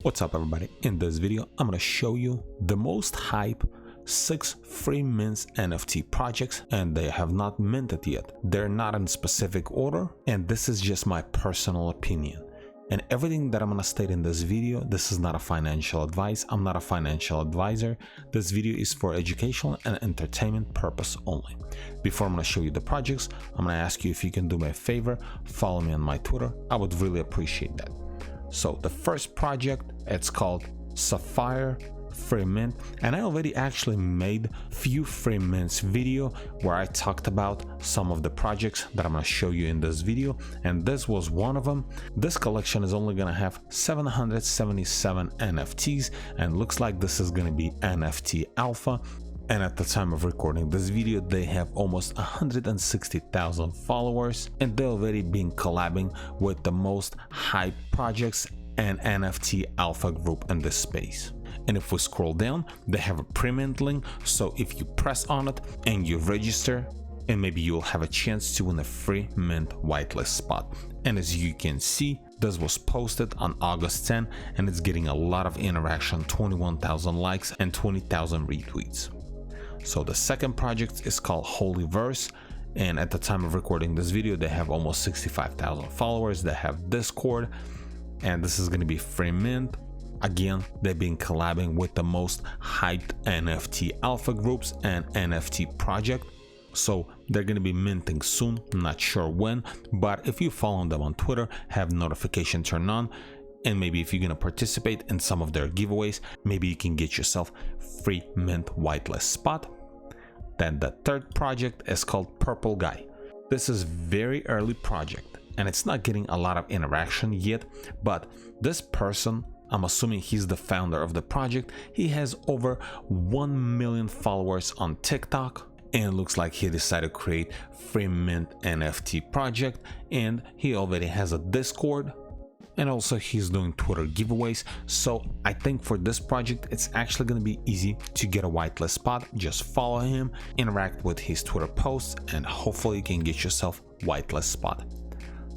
What's up everybody? In this video I'm gonna show you the most hype 6 free mints NFT projects, and they have not minted yet. They're not in specific order, and this is just my personal opinion. And everything that I'm gonna state in this video, this is not a financial advice. I'm not a financial advisor. This video is for educational and entertainment purpose only. Before I'm gonna show you the projects, I'm gonna ask you if you can do me a favor, follow me on my Twitter. I would really appreciate that. So the first project, it's called Sapphire free mint, and I already actually made few free mints video where I talked about some of the projects that I'm going to show you in this video, and this was one of them. This collection is only going to have 777 NFTs, and looks like this is going to be NFT alpha. And at the time of recording this video, they have almost 160,000 followers, and they've already been collabing with the most hype projects and NFT alpha group in this space. And if we scroll down, they have a pre-mint link, so if you press on it and you register, and maybe you'll have a chance to win a free mint whitelist spot. And as you can see, this was posted on August 10, and it's getting a lot of interaction, 21,000 likes and 20,000 retweets. So the second project is called HolyVerse, and at the time of recording this video, they have almost 65,000 followers. They have Discord, and this is going to be free mint. Again, they've been collabing with the most hyped NFT alpha groups and NFT project, so they're going to be minting soon. Not sure when, but if you follow them on Twitter, have notification turned on, and maybe if you're going to participate in some of their giveaways, maybe you can get yourself free mint whitelist spot. Then the third project is called Purpleguy. This is very early project, and it's not getting a lot of interaction yet, but this person, I'm assuming he's the founder of the project, he has over 1 million followers on TikTok, and it looks like he decided to create free mint NFT project, and he already has a Discord, and also he's doing Twitter giveaways. So I think for this project, it's actually going to be easy to get a whitelist spot. Just follow him, interact with his Twitter posts, and hopefully you can get yourself whitelist spot.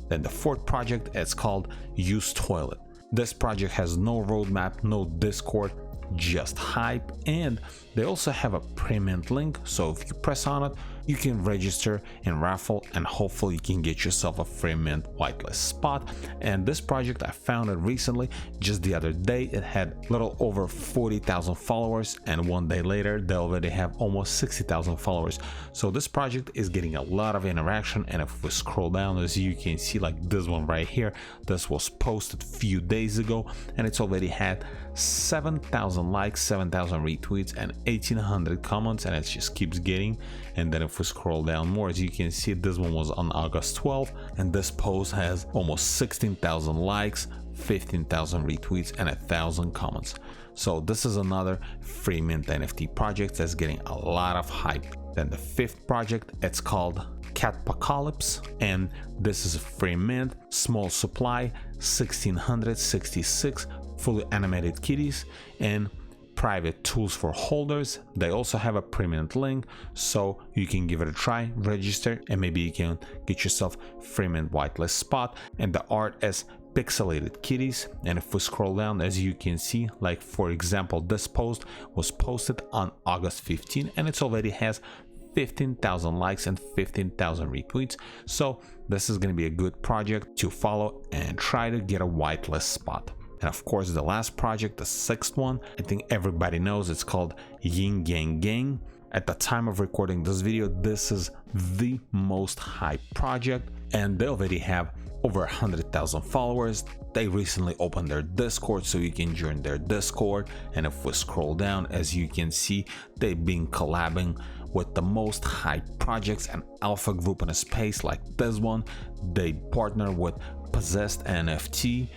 Then the fourth project, it's called usedtoilet. This project has no roadmap, no Discord, just hype, and they also have a pre-mint link, so if you press on it, you can register and raffle, and hopefully you can get yourself a free mint whitelist spot. And this project, I found it recently, just the other day. It had a little over 40,000 followers, and one day later they already have almost 60,000 followers. So this project is getting a lot of interaction, and if we scroll down, as you can see, like this one right here, this was posted a few days ago, and it's already had 7,000 likes, 7,000 retweets, and 1,800 comments, and it just keeps getting. And then if we scroll down more, as you can see, this one was on August 12th, and this post has almost 16,000 likes, 15,000 retweets, and 1,000 comments. So this is another free mint NFT project that's getting a lot of hype. Then the fifth project, it's called Pacalypse, and this is a free mint, small supply, 1,666 fully animated kitties and private tools for holders. They also have a pre-mint link, so you can give it a try, register, and maybe you can get yourself free mint whitelist spot. And the art is pixelated kitties, and if we scroll down, as you can see, like for example, this post was posted on August 15, and it already has 15,000 likes and 15,000 retweets. So this is going to be a good project to follow and try to get a whitelist spot. And of course, the last project, the sixth one, I think everybody knows, it's called Yin Gang. At the time of recording this video, this is the most hyped project, and they already have over 100,000 followers. They recently opened their Discord, so you can join their Discord. And if we scroll down, as you can see, they've been collabing with the most hyped projects and alpha group in a space like this one. They partner with purpleguynft.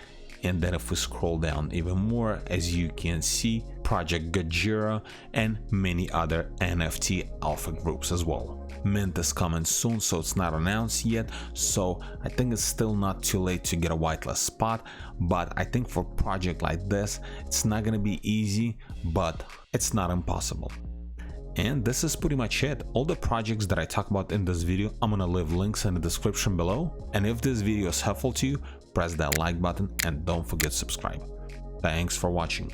And then if we scroll down even more, as you can see, ProjectYinYang and many other NFT alpha groups as well. Mint is coming soon, so it's not announced yet, so I think it's still not too late to get a whitelist spot. But I think for a project like this, it's not going to be easy, but it's not impossible. And this is pretty much it. All the projects that I talk about in this video, I'm gonna leave links in the description below. And if this video is helpful to you, press that like button and don't forget to subscribe. Thanks for watching.